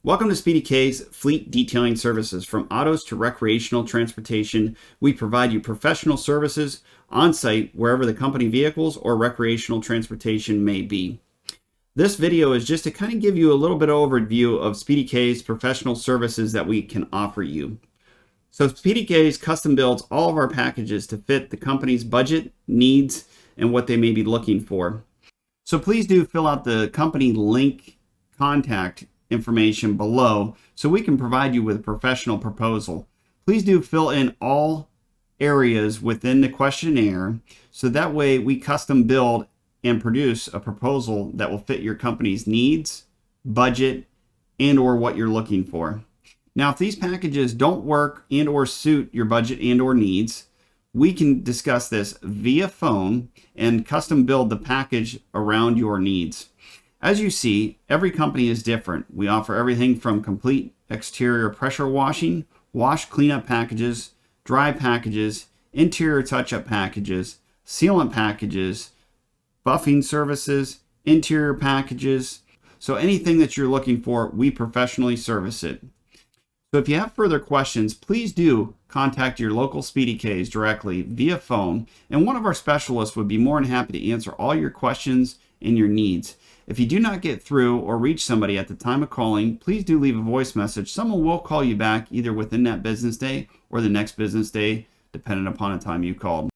Welcome to Speedy K's Fleet Detailing Services. From autos to recreational transportation, we provide you professional services on site wherever the company vehicles or recreational transportation may be. This video is just to kind of give you a little bit of overview of Speedy K's professional services that we can offer you. So Speedy K's custom builds all of our packages to fit the company's budget, needs, and what they may be looking for. So please do fill out the company link contact information below so we can provide you with a professional proposal. Please do fill in all areas within the questionnaire so that way we custom build and produce a proposal that will fit your company's needs, budget, and or what you're looking for. Now, if these packages don't work and or suit your budget and or needs, we can discuss this via phone and custom build the package around your needs. As you see, every company is different. We offer everything from complete exterior pressure washing, wash cleanup packages, dry packages, interior touch-up packages, sealant packages, buffing services, interior packages. So anything that you're looking for, we professionally service it. So if you have further questions, please do contact your local Speedy K's directly via phone, and one of our specialists would be more than happy to answer all your questions and your needs. If you do not get through or reach somebody at the time of calling, please do leave a voice message. Someone will call you back either within that business day or the next business day, depending upon the time you called.